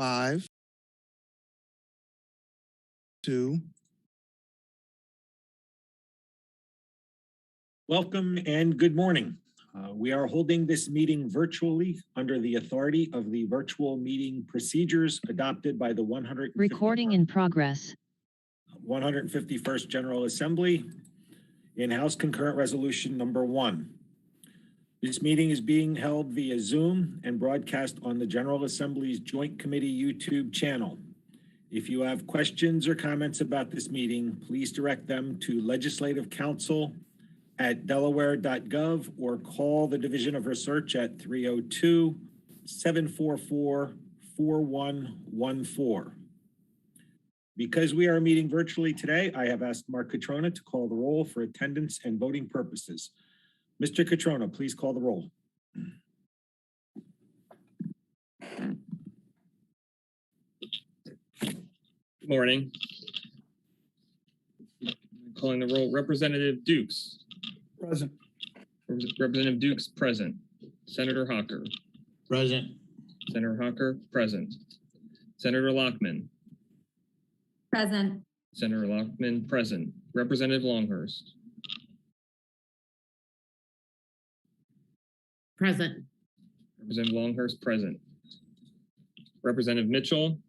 5, 2. Welcome and good morning. We are holding this meeting virtually under the authority of the virtual meeting procedures adopted by the 151st General Assembly in-house concurrent resolution number 1. This meeting is being held via Zoom and broadcast on the General Assembly's Joint Committee YouTube channel. If you have questions or comments about this meeting, please direct them to Legislative Council at delaware.gov or call the Division of Research at 302-744-4114. Because we are meeting virtually today, I have asked Mark Catrona to call the roll for attendance and voting purposes. Mr. Catrona, please call the roll. Good morning. Calling the roll, Representative Dukes. Present. Representative Dukes, present. Senator Hawker. Present. Senator Hawker, present. Senator Lockman. Present. Senator Lockman, present. Representative Longhurst. Present. Representative Longhurst, present. Representative Mitchell.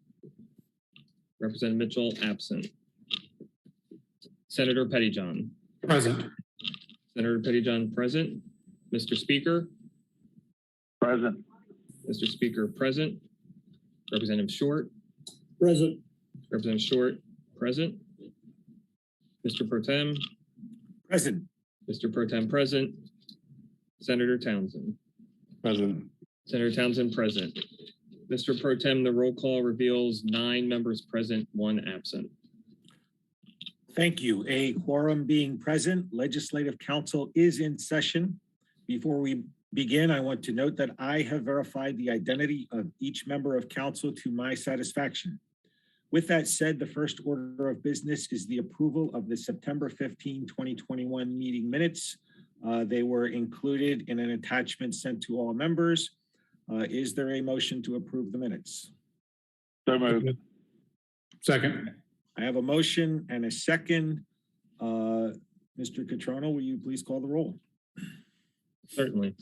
Representative Mitchell, absent. Senator Pettyjohn. Present. Senator Pettyjohn, present. Mr. Speaker. Present. Mr. Speaker, present. Representative Short. Present. Representative Short, present. Mr. Pro Tem. Present. Mr. Pro Tem, present. Senator Townsend. Present. Senator Townsend, present. Mr. Pro Tem, the roll call reveals 9 members present, 1 absent. Thank you. A quorum being present, Legislative Council is in session. Before we begin, I want to note that I have verified the identity of each member of council to my satisfaction. With that said, the first order of business is the approval of the September 15, 2021 meeting minutes. They were included in an attachment sent to all members. Is there a motion to approve the minutes? So moved. Second. I have a motion and a second. Mr. Catrona, will you please call the roll? Certainly.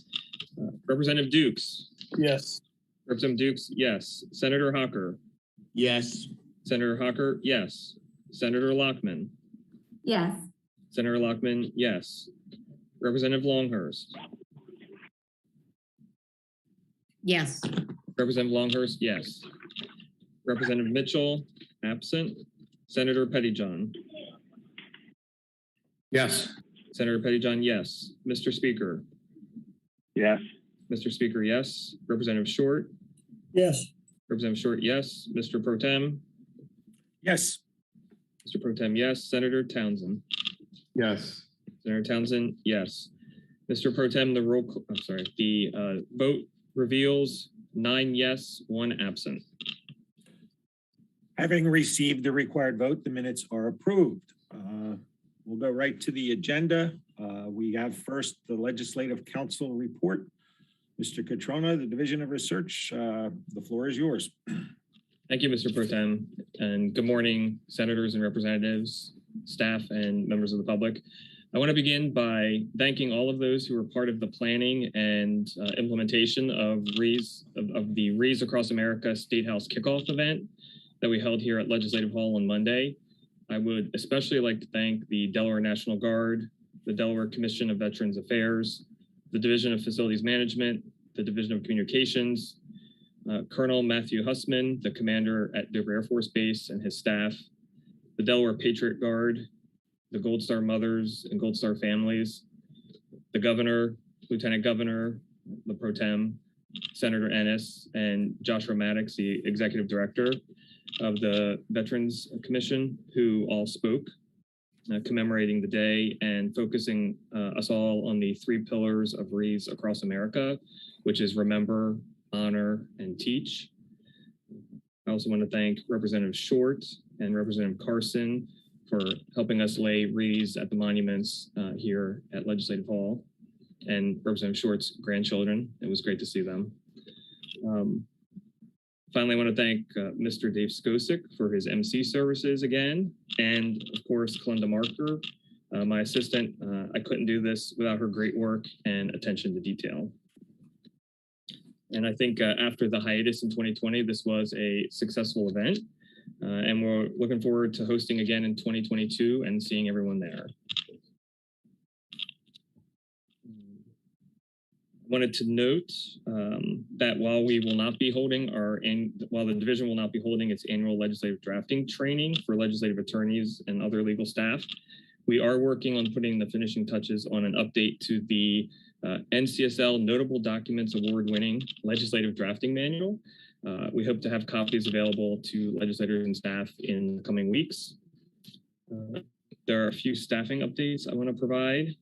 Representative Dukes. Yes. Representative Dukes, yes. Senator Hawker. Yes. Senator Hawker, yes. Senator Lockman. Yes. Senator Lockman, yes. Representative Longhurst. Yes. Representative Longhurst, yes. Representative Mitchell, absent. Senator Pettyjohn. Yes. Senator Pettyjohn, yes. Mr. Speaker. Yes. Mr. Speaker, yes. Representative Short. Yes. Representative Short, yes. Mr. Pro Tem. Yes. Mr. Pro Tem, yes. Senator Townsend. Yes. Senator Townsend, yes. Mr. Pro Tem, the vote reveals 9 yes, 1 absent. Having received the required vote, the minutes are approved. We'll go right to the agenda. We have first the Legislative Council report. Mr. Catrona, the Division of Research, the floor is yours. Thank you, Mr. Pro Tem, and good morning, senators and representatives, staff, and members of the public. I want to begin by thanking all of those who were part of the planning and implementation of the Rees Across America State House kickoff event that we held here at Legislative Hall on Monday. I would especially like to thank the Delaware National Guard, the Delaware Commission of Veterans Affairs, the Division of Facilities Management, the Division of Communications, Colonel Matthew Hussman, the commander at Dover Air Force Base, and his staff, the Delaware Patriot Guard, the Gold Star mothers and Gold Star families, the governor, lieutenant governor, the pro tem, Senator Ennis, and Joshua Maddox, the executive director of the Veterans Commission, who all spoke, commemorating the day and focusing us all on the 3 pillars of Rees Across America, which is remember, honor, and teach. I also want to thank Representative Short and Representative Carson for helping us lay wreaths at the monuments here at Legislative Hall, and Representative Short's grandchildren. It was great to see them. Finally, I want to thank Mr. Dave Skosic for his MC services again, and of course, Kalenda Marker, my assistant. I couldn't do this without her great work and attention to detail. And I think after the hiatus in 2020, this was a successful event, and we're looking forward to hosting again in 2022 and seeing everyone there. Wanted to note that while we will not be holding while the division will not be holding its annual legislative drafting training for legislative attorneys and other legal staff, we are working on putting the finishing touches on an update to the NCSL Notable Documents Award-winning legislative drafting manual. We hope to have copies available to legislators and staff in the coming weeks. There are a few staffing updates I want to provide.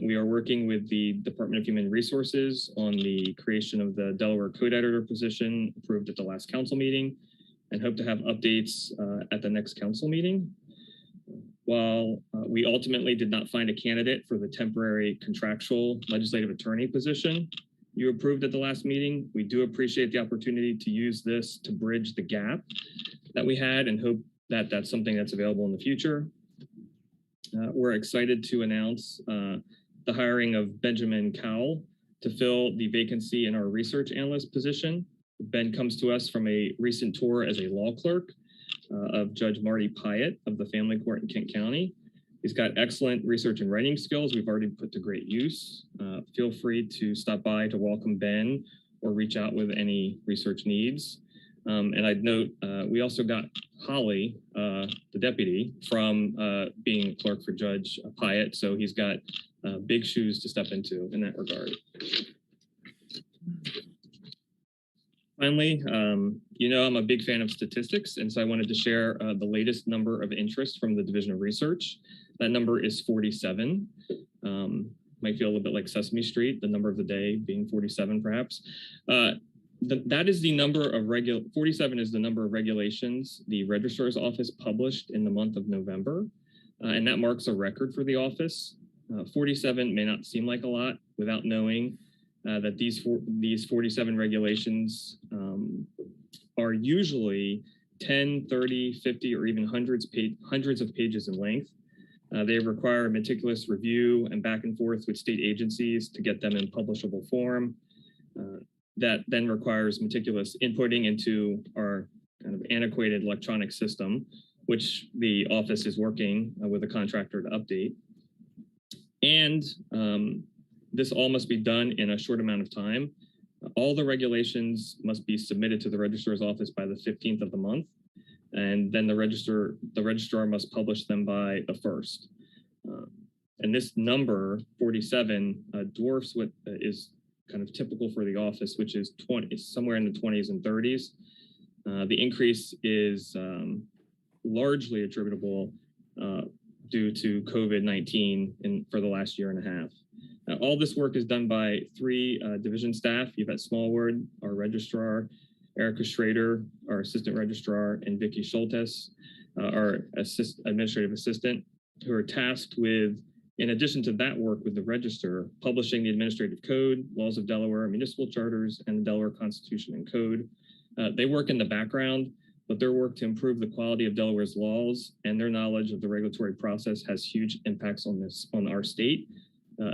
We are working with the Department of Human Resources on the creation of the Delaware Code Editor position approved at the last council meeting, and hope to have updates at the next council meeting. While we ultimately did not find a candidate for the temporary contractual legislative attorney position you approved at the last meeting, we do appreciate the opportunity to use this to bridge the gap that we had and hope that that's something that's available in the future. We're excited to announce the hiring of Benjamin Cowell to fill the vacancy in our research analyst position. Ben comes to us from a recent tour as a law clerk of Judge Marty Pyatt of the Family Court in Kent County. He's got excellent research and writing skills we've already put to great use. Feel free to stop by to welcome Ben or reach out with any research needs. And I'd note, we also got Holly, the deputy, from being clerk for Judge Pyatt. So he's got big shoes to step into in that regard. Finally, you know I'm a big fan of statistics, and so I wanted to share the latest number of interest from the Division of Research. That number is 47. Might feel a little bit like Sesame Street, the number of the day being 47 perhaps. That is the number of 47 is the number of regulations the Registrar's Office published in the month of November, and that marks a record for the office. 47 may not seem like a lot without knowing that these 47 regulations are usually 10, 30, 50, or even hundreds of pages in length. They require meticulous review and back and forth with state agencies to get them in publishable form. That then requires meticulous inputting into our kind of antiquated electronic system, which the office is working with a contractor to update. And this all must be done in a short amount of time. All the regulations must be submitted to the registrar's office by the 15th of the month. And then the registrar must publish them by the 1st. And this number, 47, dwarfs what is kind of typical for the office, which is somewhere in the 20s and 30s. The increase is largely attributable due to COVID-19 for the last year and a half. All this work is done by 3 division staff: Yvette Smallwood, our registrar, Erica Schrader, our assistant registrar, and Vicki Schultes, our administrative assistant, who are tasked with, in addition to that work with the register, publishing the administrative code, laws of Delaware, municipal charters, and the Delaware Constitution and Code. They work in the background, but their work to improve the quality of Delaware's laws and their knowledge of the regulatory process has huge impacts on our state.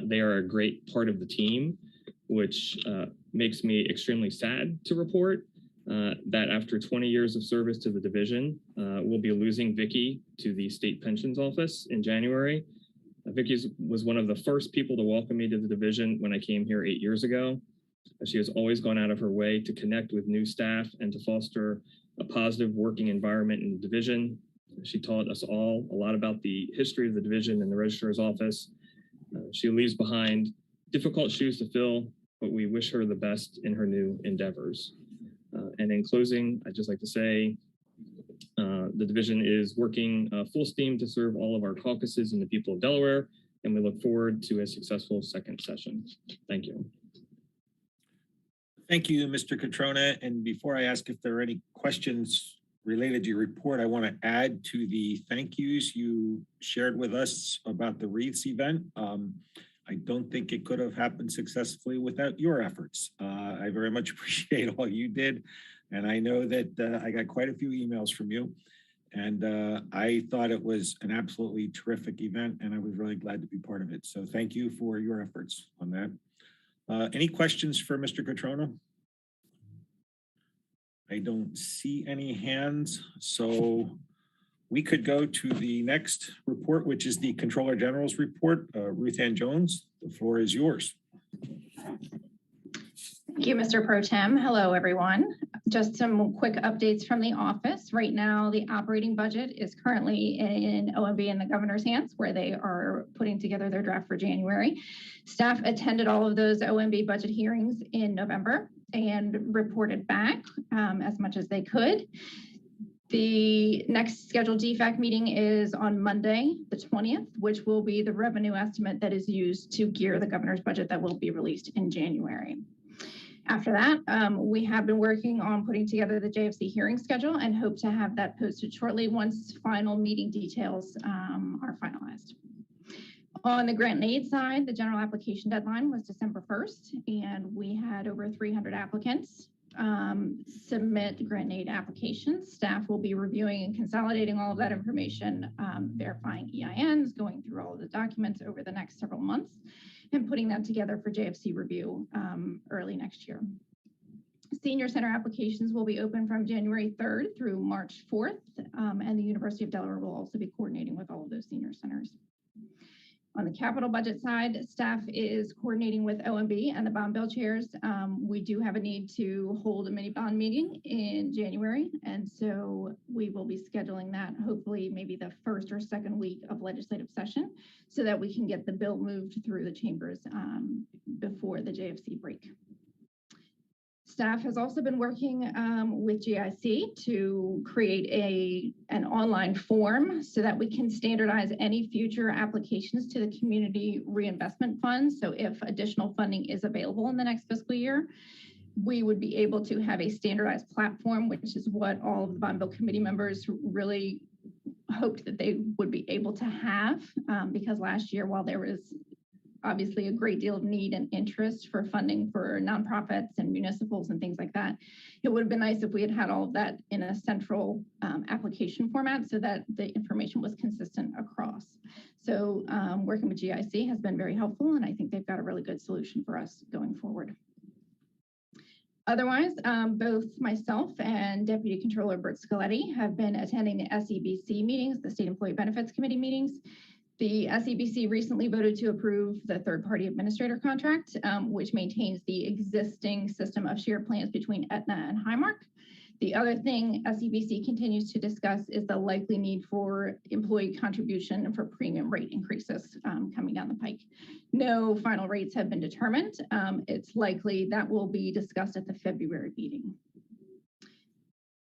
They are a great part of the team, which makes me extremely sad to report that after 20 years of service to the division, we'll be losing Vicki to the state pensions office in January. Vicki was one of the first people to welcome me to the division when I came here 8 years ago. She has always gone out of her way to connect with new staff and to foster a positive working environment in the division. She taught us all a lot about the history of the division and the registrar's office. She leaves behind difficult shoes to fill, but we wish her the best in her new endeavors. And in closing, I'd just like to say the division is working full steam to serve all of our caucuses and the people of Delaware, and we look forward to a successful second session. Thank you. Thank you, Mr. Catrona. And before I ask if there are any questions related to your report, I want to add to the thank yous you shared with us about the Wreaths event. I don't think it could have happened successfully without your efforts. I very much appreciate all you did. And I know that I got quite a few emails from you. And I thought it was an absolutely terrific event, and I was really glad to be part of it. So thank you for your efforts on that. Any questions for Mr. Catrona? I don't see any hands, so we could go to the next report, which is the Controller General's report. Ruth Ann Jones, the floor is yours. Thank you, Mr. Pro Tem. Hello, everyone. Just some quick updates from the office. Right now, the operating budget is currently in OMB in the governor's hands, where they are putting together their draft for January. Staff attended all of those OMB budget hearings in November and reported back as much as they could. The next scheduled DFAC meeting is on Monday, the 20th, which will be the revenue estimate that is used to gear the governor's budget that will be released in January. After that, we have been working on putting together the JFC hearing schedule and hope to have that posted shortly once final meeting details are finalized. On the grant and aid side, the general application deadline was December 1st, and we had over 300 applicants submit grant and aid applications. Staff will be reviewing and consolidating all of that information, verifying EINs, going through all of the documents over the next several months, and putting that together for JFC review early next year. Senior Center applications will be open from January 3rd through March 4th, and the University of Delaware will also be coordinating with all of those senior centers. On the capital budget side, staff is coordinating with OMB and the bond bill chairs. We do have a need to hold a mini bond meeting in January, and so we will be scheduling that hopefully maybe the first or second week of legislative session so that we can get the bill moved through the chambers before the JFC break. Staff has also been working with GIC to create an online form so that we can standardize any future applications to the community reinvestment fund. So if additional funding is available in the next fiscal year, we would be able to have a standardized platform, which is what all of the bond bill committee members really hoped that they would be able to have, because last year, while there was obviously a great deal of need and interest for funding for nonprofits and municipals and things like that, it would have been nice if we had had all of that in a central application format so that the information was consistent across. So working with GIC has been very helpful, and I think they've got a really good solution for us going forward. Otherwise, both myself and Deputy Controller Bert Scaletti have been attending the SEBC meetings, the State Employee Benefits Committee meetings. The SEBC recently voted to approve the third-party administrator contract, which maintains the existing system of shared plans between Aetna and Highmark. The other thing SEBC continues to discuss is the likely need for employee contribution and for premium rate increases coming down the pike. No final rates have been determined. It's likely that will be discussed at the February meeting.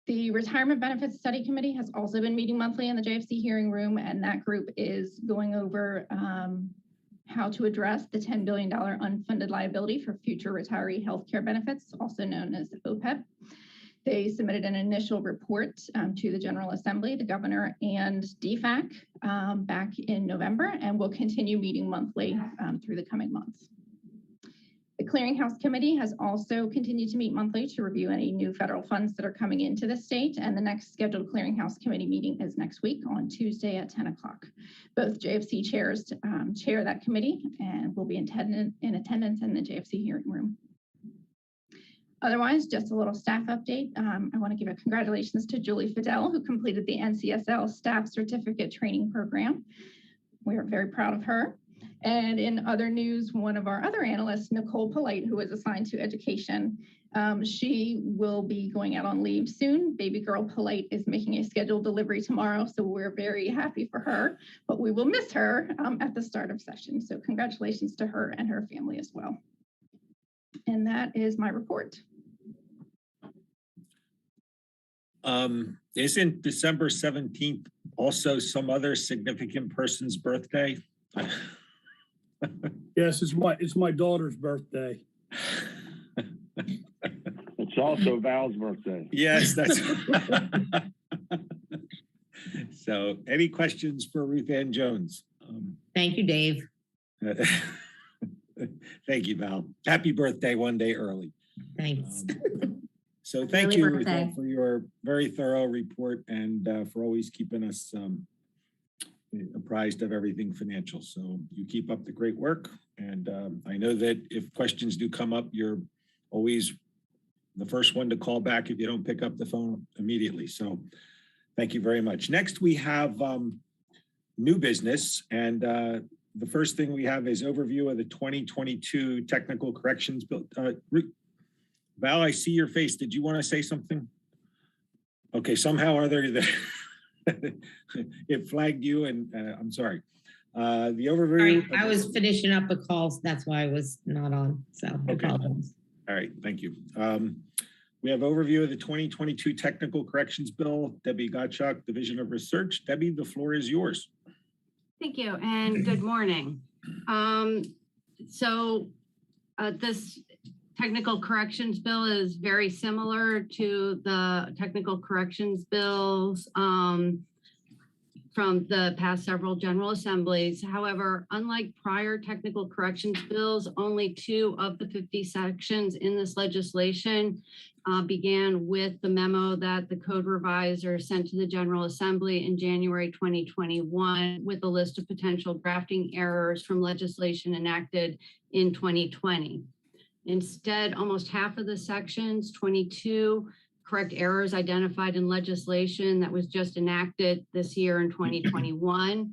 The Retirement Benefits Study Committee has also been meeting monthly in the JFC hearing room, and that group is going over how to address the $10 billion unfunded liability for future retiree healthcare benefits, also known as OPEB. They submitted an initial report to the General Assembly, the governor, and DFAC back in November, and will continue meeting monthly through the coming months. The Clearinghouse Committee has also continued to meet monthly to review any new federal funds that are coming into the state, and the next scheduled Clearinghouse Committee meeting is next week on Tuesday at 10 o'clock. Both JFC chairs chair that committee and will be in attendance in the JFC hearing room. Otherwise, just a little staff update. I want to give a congratulations to Julie Fidel, who completed the NCSL Staff Certificate Training Program. We are very proud of her. And in other news, one of our other analysts, Nicole Polite, who was assigned to education, she will be going out on leave soon. Baby girl Polite is making a scheduled delivery tomorrow, so we're very happy for her, but we will miss her at the start of session. So congratulations to her and her family as well. And that is my report. Isn't December 17th also some other significant person's birthday? Yes, it's my daughter's birthday. It's also Val's birthday. Yes, that's so. Any questions for Ruth Ann Jones? Thank you, Dave. Thank you, Val. Happy birthday one day early. Thanks. So thank Early you birthday. for your very thorough report and for always keeping us apprised of everything financial. So you keep up the great work. And I know that if questions do come up, you're always the first one to call back if you don't pick up the phone immediately. So thank you very much. Next, we have new business. And the first thing we have is overview of the 2022 technical corrections bill. Val, I see your face. Did you want to say something? Okay, somehow or other, it flagged you, and I'm sorry. The overview. Sorry, I was finishing up a call, so that's why I was not on. So I Okay. apologize. All right, thank you. We have overview of the 2022 technical corrections bill. Debbie Gottschalk, Division of Research. Debbie, the floor is yours. Thank you and good morning. This technical corrections bill is very similar to the technical corrections bills from the past several General Assemblies. However, unlike prior technical corrections bills, only 2 of the 50 sections in this legislation began with the memo that the code revisor sent to the General Assembly in January 2021 with a list of potential drafting errors from legislation enacted in 2020. Instead, almost half of the sections, 22, correct errors identified in legislation that was just enacted this year in 2021.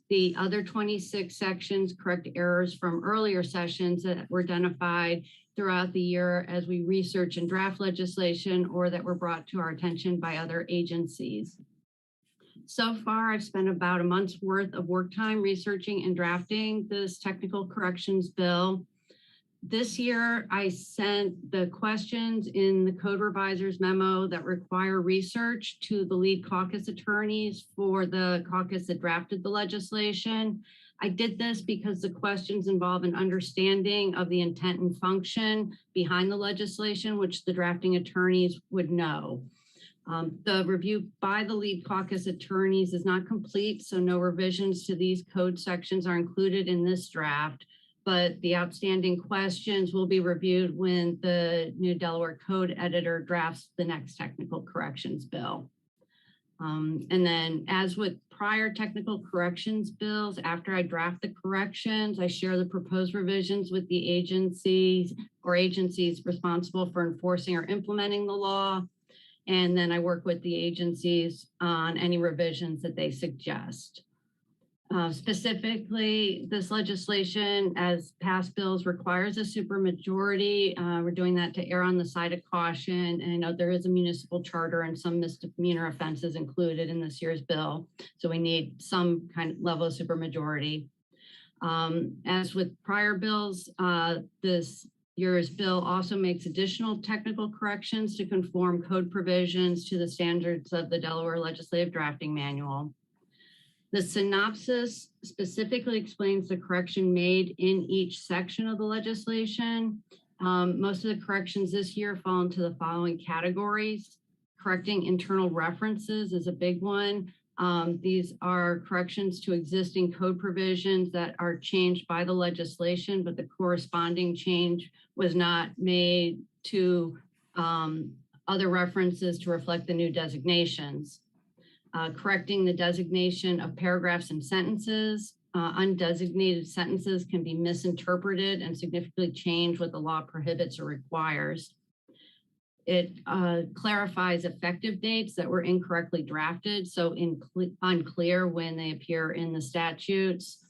The other 26 sections correct errors from earlier sessions that were identified throughout the year as we research and draft legislation or that were brought to our attention by other agencies. So far, I've spent about a month's worth of work time researching and drafting this technical corrections bill. This year, I sent the questions in the code revisor's memo that require research to the lead caucus attorneys for the caucus that drafted the legislation. I did this because the questions involve an understanding of the intent and function behind the legislation, which the drafting attorneys would know. The review by the lead caucus attorneys is not complete, so no revisions to these code sections are included in this draft. But the outstanding questions will be reviewed when the new Delaware code editor drafts the next technical corrections bill. And then as with prior technical corrections bills, after I draft the corrections, I share the proposed revisions with the agencies or agencies responsible for enforcing or implementing the law. And then I work with the agencies on any revisions that they suggest. Specifically, this legislation, as past bills, requires a supermajority. We're doing that to err on the side of caution. And I know there is a municipal charter and some misdemeanor offenses included in this year's bill. So we need some kind of level of supermajority. As with prior bills, this year's bill also makes additional technical corrections to conform code provisions to the standards of the Delaware Legislative Drafting Manual. The synopsis specifically explains the correction made in each section of the legislation. Most of the corrections this year fall into the following categories. Correcting internal references is a big one. These are corrections to existing code provisions that are changed by the legislation, but the corresponding change was not made to other references to reflect the new designations. Correcting the designation of paragraphs and sentences. Undesignated sentences can be misinterpreted and significantly change what the law prohibits or requires. It clarifies effective dates that were incorrectly drafted, so unclear when they appear in the statutes.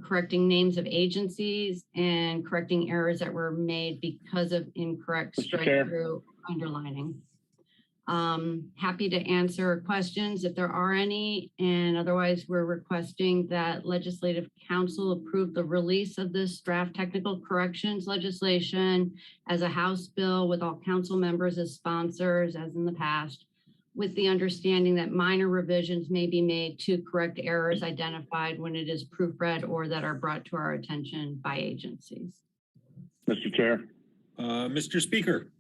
Correcting names of agencies and correcting errors that were made because of incorrect strike-through underlining. Happy to answer questions if there are any, and otherwise we're requesting that Legislative Council approve the release of this draft technical corrections legislation as a House bill with all council members as sponsors, as in the past, with the understanding that minor revisions may be made to correct errors identified when it is proofread or that are brought to our attention by agencies. Mr. Chair, Mr. Speaker.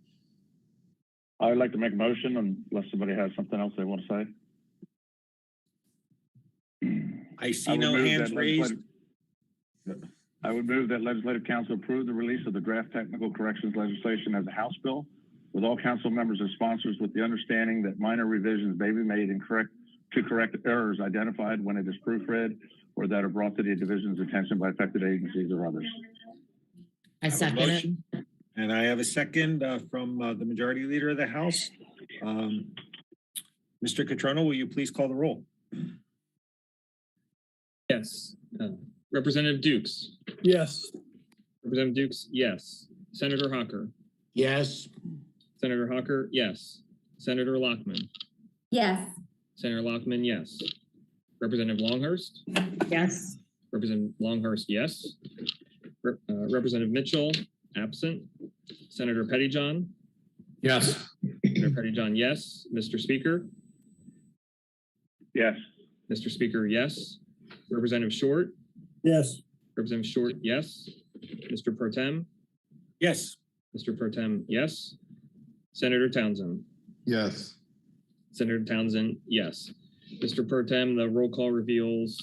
I would like to make a motion unless somebody has something else they want to say. I see no hands raised. I would move that Legislative Council approve the release of the draft technical corrections legislation as a House bill with all council members as sponsors, with the understanding that minor revisions may be made to correct errors identified when it is proofread or that are brought to the division's attention by affected agencies or others. I have a second it. motion, and I have a second from the majority leader of the House. Mr. Catrono, will you please call the roll? Yes. Representative Dukes. Yes. Representative Dukes, yes. Senator Hawker. Yes. Senator Hawker, yes. Senator Lockman. Yes. Senator Lockman, yes. Representative Longhurst. Yes. Representative Longhurst, yes. Representative Mitchell, absent. Senator Pettyjohn. Yes. Senator Pettyjohn, yes. Mr. Speaker. Yes. Mr. Speaker, yes. Representative Short. Yes. Representative Short, yes. Mr. Pro Tem. Yes. Mr. Pro Tem, yes. Senator Townsend. Yes. Senator Townsend, yes. Mr. Pro Tem, the roll call reveals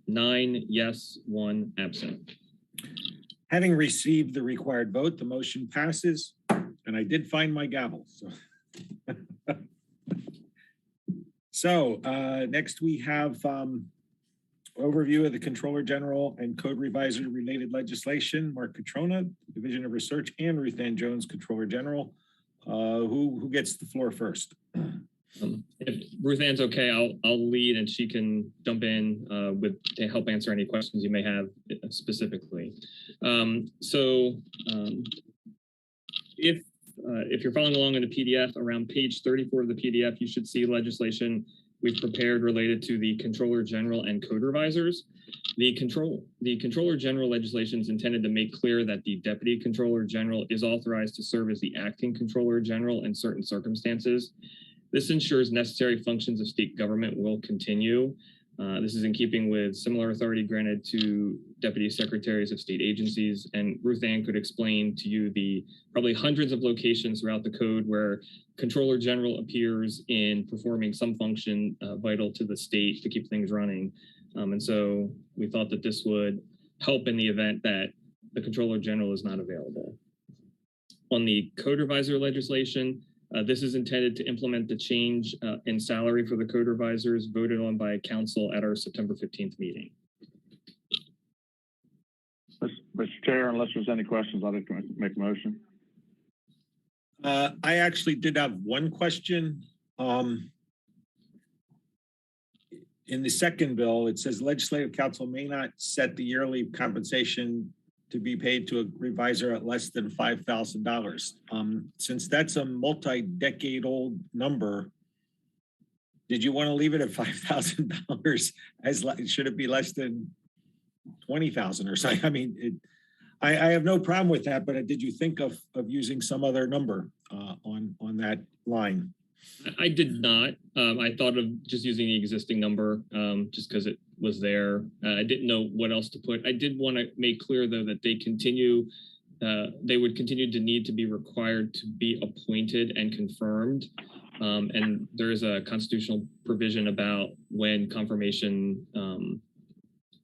9 yes, 1 absent. Having received the required vote, the motion passes, and I did find my gavel. So, next we have overview of the Controller General and Code Revisor related legislation. Mark Catrona, Division of Research, and Ruth Ann Jones, Controller General. Who gets the floor first? If Ruth Ann's okay, I'll lead and she can jump in to help answer any questions you may have specifically. If you're following along in the PDF, around page 34 of the PDF, you should see legislation we've prepared related to the Controller General and Code Revisors. The Controller General legislation is intended to make clear that the Deputy Controller General is authorized to serve as the Acting Controller General in certain circumstances. This ensures necessary functions of state government will continue. This is in keeping with similar authority granted to Deputy Secretaries of state agencies. And Ruth Ann could explain to you the probably hundreds of locations throughout the code where Controller General appears in performing some function vital to the state to keep things running. And so we thought that this would help in the event that the Controller General is not available. On the Code Revisor legislation, this is intended to implement the change in salary for the code revisors voted on by council at our September 15th meeting. Mr. Chair, unless there's any questions, I'd like to make a motion. I actually did have one question. In the second bill, it says legislative council may not set the yearly compensation to be paid to a revisor at less than $5,000. Since that's a multi-decade old number, did you want to leave it at $5,000? Should it be less than 20,000 or something? I mean, I have no problem with that, but did you think of using some other number on that line? I did not. I thought of just using the existing number just because it was there. I didn't know what else to put. I did want to make clear, though, that they would continue to need to be required to be appointed and confirmed. And there is a constitutional provision about when confirmation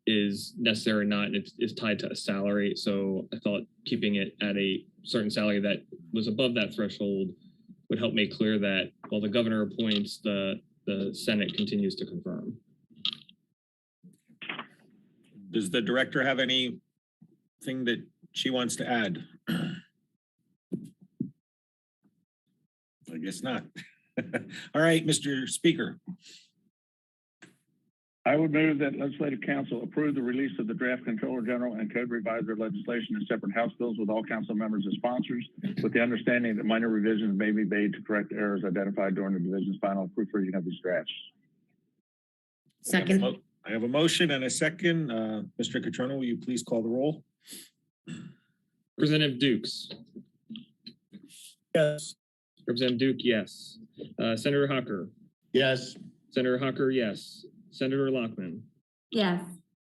is necessary or not, and it's tied to a salary. So I thought keeping it at a certain salary that was above that threshold would help make clear that while the governor appoints, the Senate continues to confirm. Does the director have anything that she wants to add? I guess not. All right, Mr. Speaker. I would move that legislative council approve the release of the draft Controller General and Code Revisor legislation in separate House bills with all council members as sponsors, with the understanding that minor revisions may be made to correct errors identified during the division's final proofreading of these drafts. Second. I have a motion and a second. Mr. Catrona, will you please call the roll? Representative Dukes. Yes. Representative Duke, yes. Senator Hawker. Yes. Senator Hawker, yes. Senator Lockman. Yes.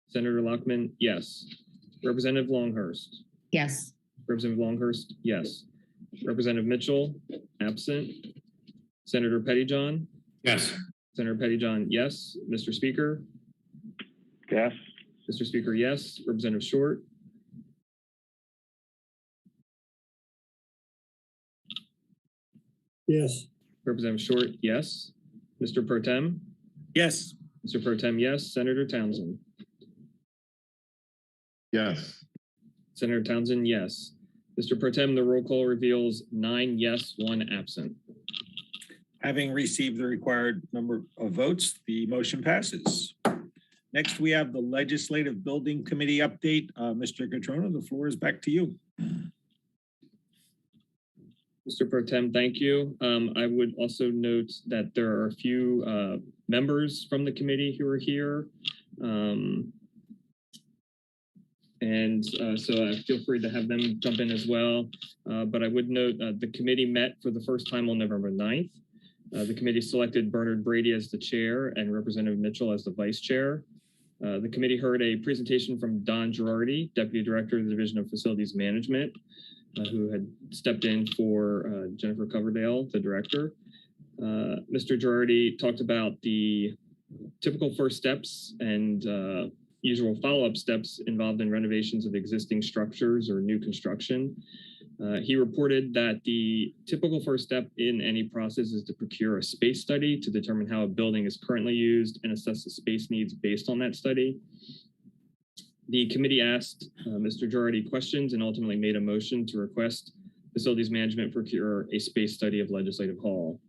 Senator Lockman, yes. Representative Longhurst. Yes. Representative Longhurst, yes. Representative Mitchell, absent. Senator Pettyjohn. Yes. Senator Pettyjohn, yes. Mr. Speaker. Yes. Mr. Speaker, yes. Representative Short. Yes. Representative Short, yes. Mr. Pro Tem? Yes. Mr. Pro Tem, yes. Senator Townsend? Yes. Senator Townsend, yes. Mr. Pro Tem, the roll call reveals 9 yes, 1 absent. Having received the required number of votes, the motion passes. Next, we have the Legislative Building Committee update. Mr. Catrona, the floor is back to you. Mr. Pro Tem, thank you. I would also note that there are a few members from the committee who are here. So feel free to have them jump in as well. But I would note the committee met for the first time on November 9th. The committee selected Bernard Brady as the chair and Representative Mitchell as the vice chair. The committee heard a presentation from Don Girardi, Deputy Director of the Division of Facilities Management, who had stepped in for Jennifer Coverdale, the director. Mr. Girardi talked about the typical first steps and usual follow-up steps involved in renovations of existing structures or new construction. He reported that the typical first step in any process is to procure a space study to determine how a building is currently used and assess the space needs based on that study. The committee asked Mr. Girardi questions and ultimately made a motion to request Facilities Management procure a space study of Legislative Hall.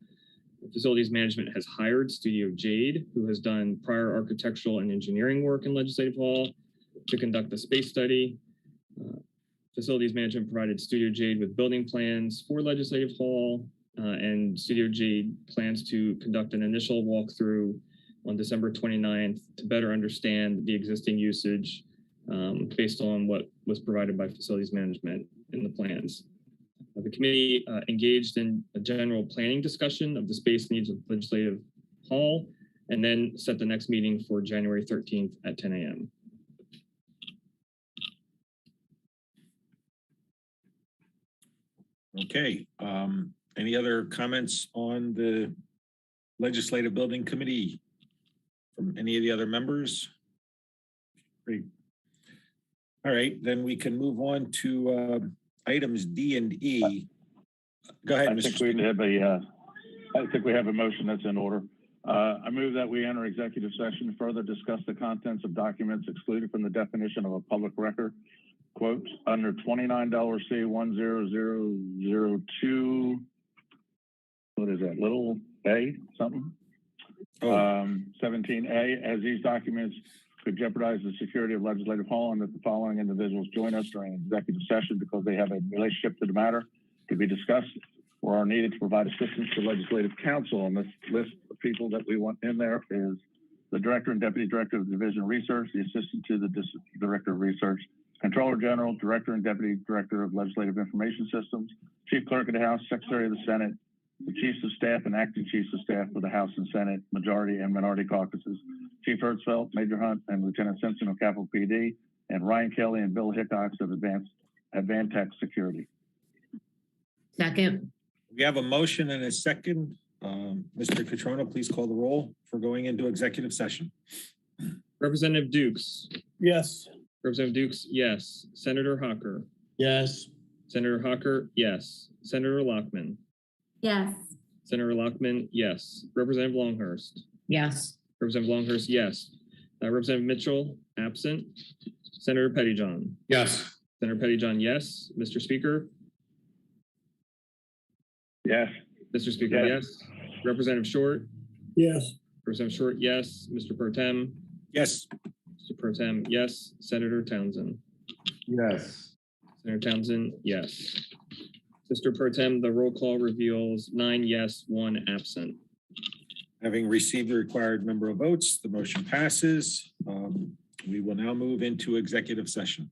Facilities Management has hired Studio Jade, who has done prior architectural and engineering work in Legislative Hall, to conduct the space study. Facilities Management provided Studio Jade with building plans for Legislative Hall, and Studio Jade plans to conduct an initial walkthrough on December 29th to better understand the existing usage based on what was provided by Facilities Management in the plans. The committee engaged in a general planning discussion of the space needs of Legislative Hall, and then set the next meeting for January 13th at 10 a.m. Okay. Any other comments on the Legislative Building Committee from any of the other members? Great. All right, then we can move on to items D and E. Go ahead, Mr. Speaker. I think we have a motion that's in order. I move that we enter executive session to further discuss the contents of documents excluded from the definition of a public record. Quote, under $29C10002, what is that, little A something? 17A, as these documents could jeopardize the security of Legislative Hall, and that the following individuals join us during executive session because they have a relationship to the matter to be discussed or are needed to provide assistance to Legislative Counsel. And this list of people that we want in there is the Director and Deputy Director of Division of Research, the Assistant to the Director of Research, Controller General, Director and Deputy Director of Legislative Information Systems, Chief Clerk of the House, Secretary of the Senate, the Chiefs of Staff and Acting Chiefs of Staff for the House and Senate, Majority and Minority Caucuses, Chief Hertzfeld, Major Hunt, and Lieutenant Simpson of Capitol PD, and Ryan Kelly and Bill Hickox of Advantech Security. Second. We have a motion and a second. Mr. Catrona, please call the roll for going into executive session. Representative Dukes. Yes. Representative Dukes, yes. Senator Hocker. Yes. Senator Hocker, yes. Senator Lockman. Yes. Senator Lockman, yes. Representative Longhurst. Yes. Representative Longhurst, yes. Representative Mitchell, absent. Senator Pettyjohn. Yes. Senator Pettyjohn, yes. Mr. Speaker. Yes. Mr. Speaker, Yes. yes. Representative Short. Yes. Representative Short, yes. Mr. Pro Tem. Yes. Mr. Pro Tem, yes. Senator Townsend. Yes. Senator Townsend, yes. Mr. Pro Tem, the roll call reveals 9 yes, 1 absent. Having received the required number of votes, the motion passes. We will now move into executive session.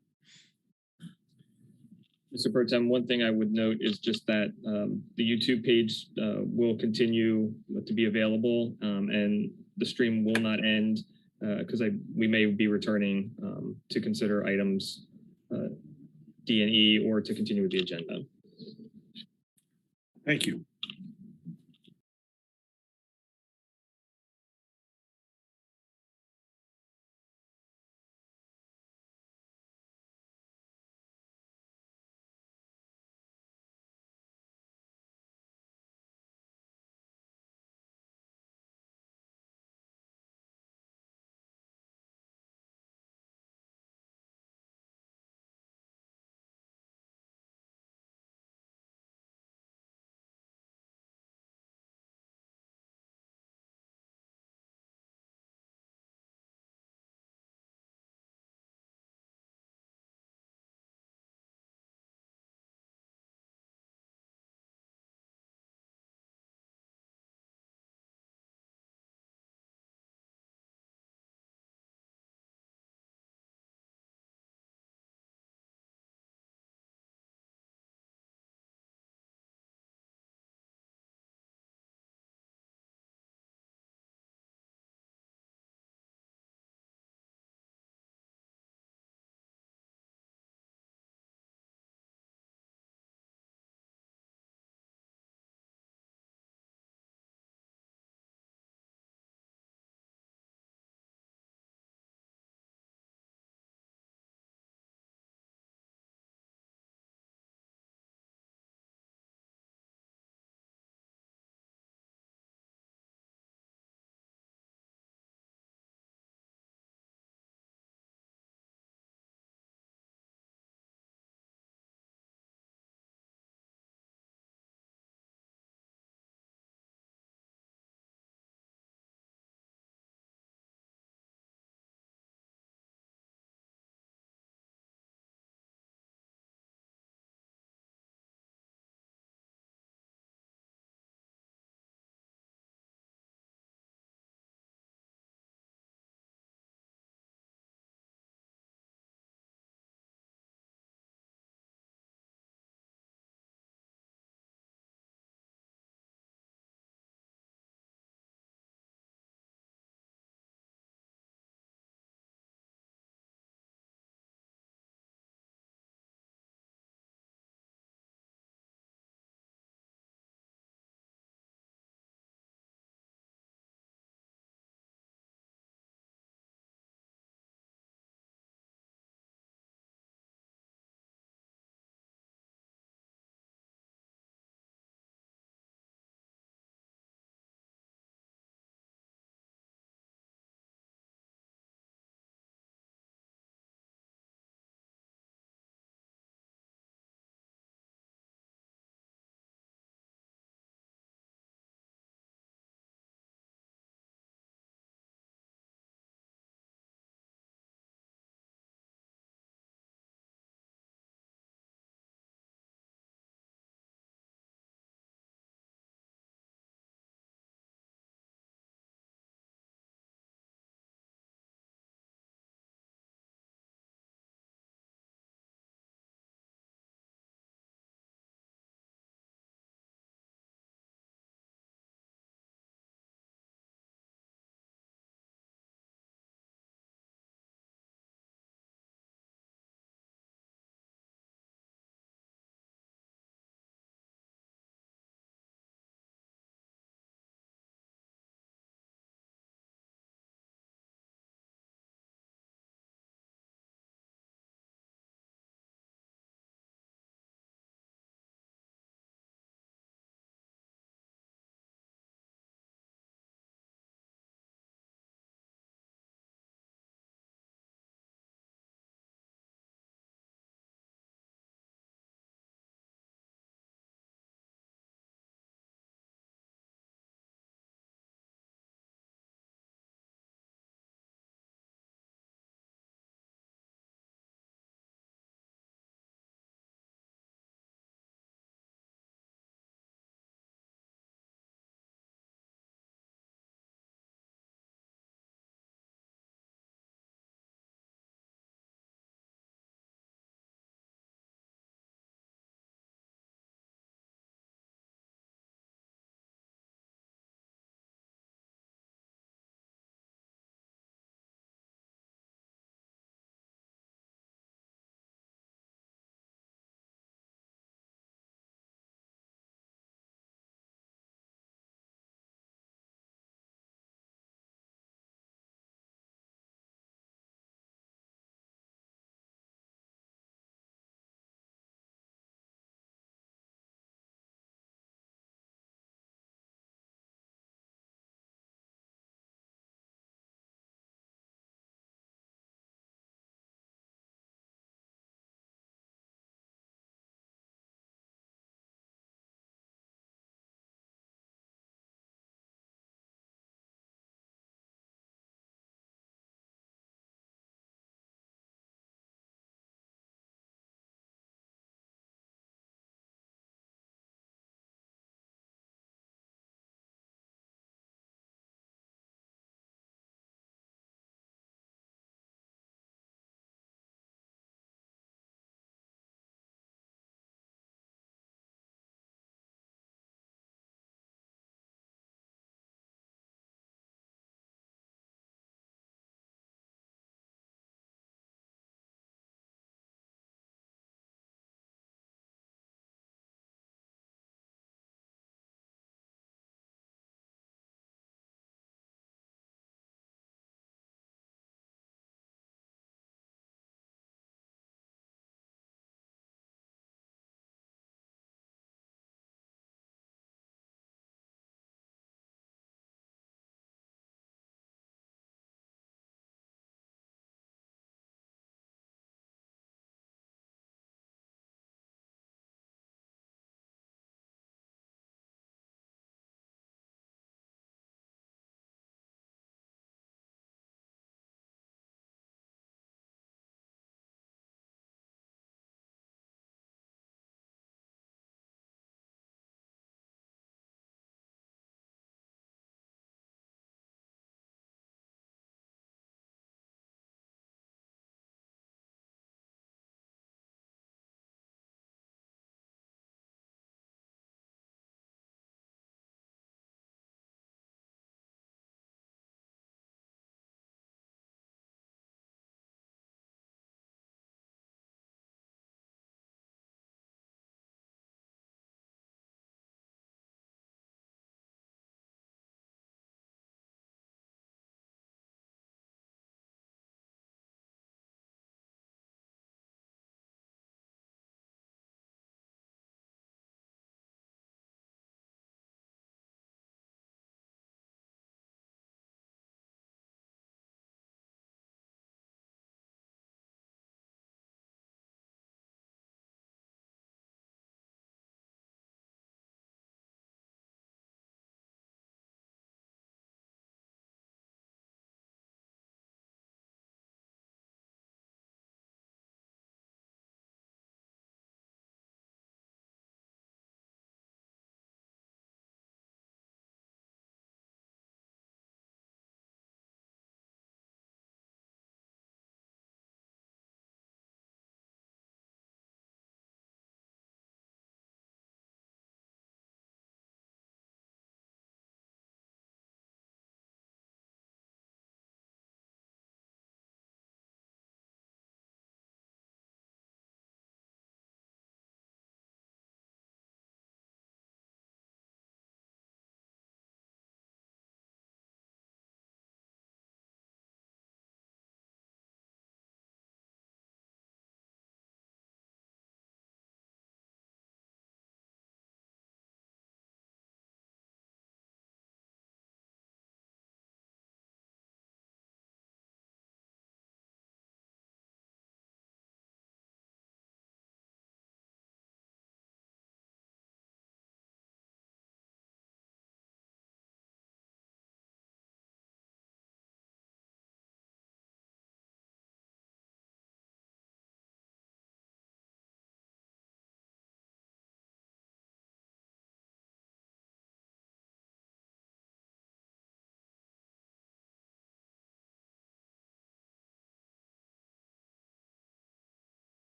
Mr. Pro Tem, one thing I would note is just that the YouTube page will continue to be available, and the stream will not end because we may be returning to consider items D and E or to continue with the agenda. Thank you.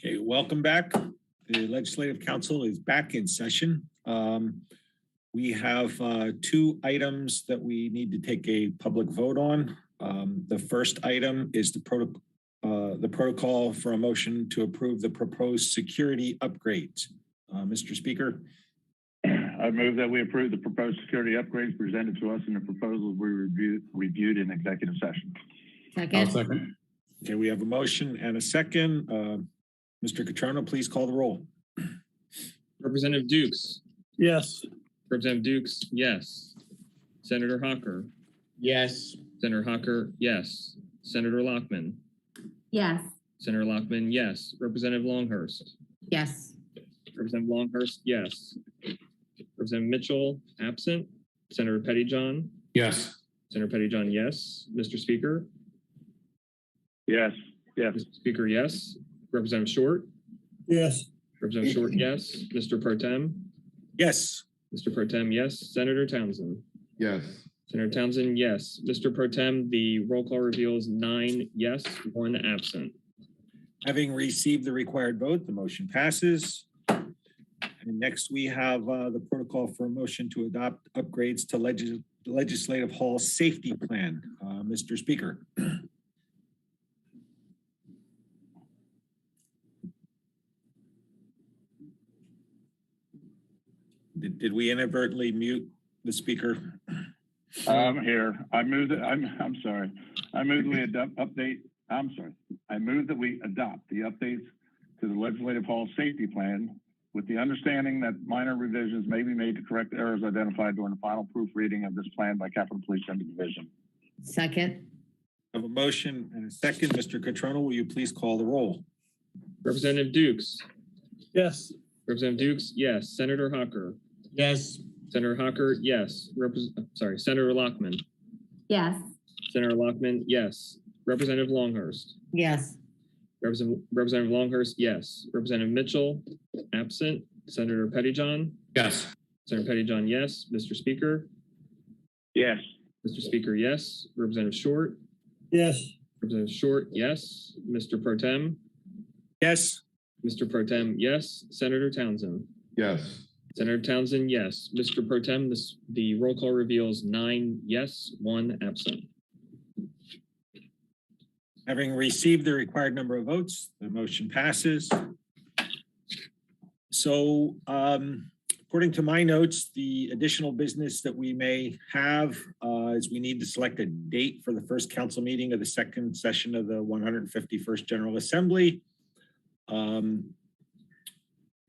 Okay, welcome back. The Legislative Council is back in session. We have two items that we need to take a public vote on. The first item is the protocol for a motion to approve the proposed security upgrades. Mr. Speaker. I move that we approve the proposed security upgrades presented to us in the proposals we reviewed in executive session. Second. Second. Okay, we have a motion and a second. Mr. Catrona, please call the roll. Representative Dukes. Yes. Representative Dukes, yes. Senator Hawker. Yes. Senator Hawker, yes. Senator Lockman. Yes. Senator Lockman, yes. Representative Longhurst. Yes. Representative Longhurst, yes. Representative Mitchell, absent. Senator Pettyjohn. Yes. Senator Pettyjohn, yes. Mr. Speaker. Yes. Yes. Mr. Speaker, yes. Representative Short. Yes. Representative Short, yes. Mr. Pro Tem. Yes. Mr. Pro Tem, yes. Senator Townsend. Yes. Senator Townsend, yes. Mr. Pro Tem, the roll call reveals 9 yes, 1 absent. Having received the required vote, the motion passes. And next we have the protocol for a motion to adopt upgrades to Legislative Hall Safety Plan. Mr. Speaker. Did we inadvertently mute the speaker? I'm here. I move that I'm sorry. I move that we I move that we adopt the updates to the Legislative Hall Safety Plan with the understanding that minor revisions may be made to correct errors identified during the final proofreading of this plan by Capitol Police Center Division. Second. I have a motion and a second. Mr. Catrona, will you please call the roll? Representative Dukes. Yes. Representative Dukes, yes. Senator Hawker. Yes. Senator Hawker, yes. Senator Lockman. Yes. Senator Lockman, yes. Representative Longhurst. Yes. Representative Longhurst, yes. Representative Mitchell, absent. Senator Pettyjohn. Yes. Senator Pettyjohn, yes. Mr. Speaker. Yes. Mr. Speaker, yes. Representative Short. Yes. Representative Short, yes. Mr. Pro Tem. Yes. Mr. Pro Tem, yes. Senator Townsend. Yes. Senator Townsend, yes. Mr. Pro Tem, the roll call reveals 9 yes, 1 absent. Having received the required number of votes, the motion passes. So according to my notes, the additional business that we may have is we need to select a date for the first council meeting of the second session of the 151st General Assembly.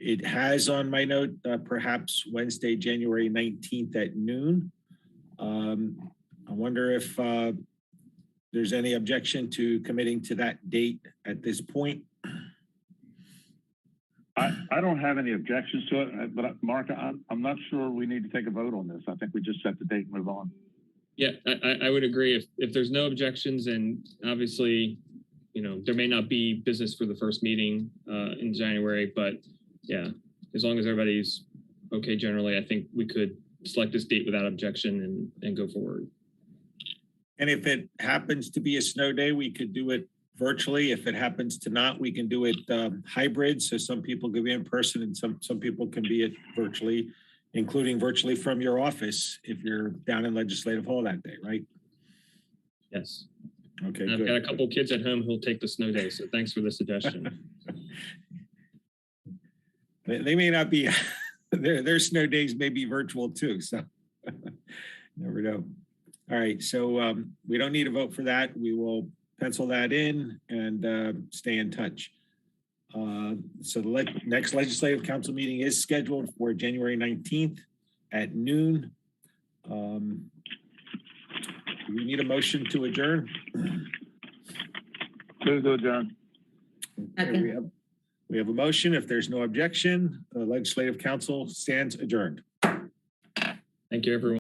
It has on my note, perhaps Wednesday, January 19th at noon. I wonder if there's any objection to committing to that date at this point. I don't have any objections to it, but Mark, I'm not sure we need to take a vote on this. I think we just set the date and move on. Yeah, I would agree. If there's no objections, and obviously, you know, there may not be business for the first meeting in January, but yeah, as long as everybody's okay generally, I think we could select this date without objection and go forward. And if it happens to be a snow day, we could do it virtually. If it happens to not, we can do it hybrid. So some people could be in person and some people can be it virtually, including virtually from your office if you're down in Legislative Hall that day, right? Yes. Okay, and I've got a couple kids at home who'll take the snow day, so thanks for the suggestion. They may not be, their snow days may be virtual too, so never know. All right, so we don't need a vote for that. We will pencil that in and stay in touch. So the next Legislative Council meeting is scheduled for January 19th at noon. Do we need a motion to adjourn? Move to adjourn. Okay, we have a motion. If there's no objection, the Legislative Council stands adjourned. Thank you, everyone.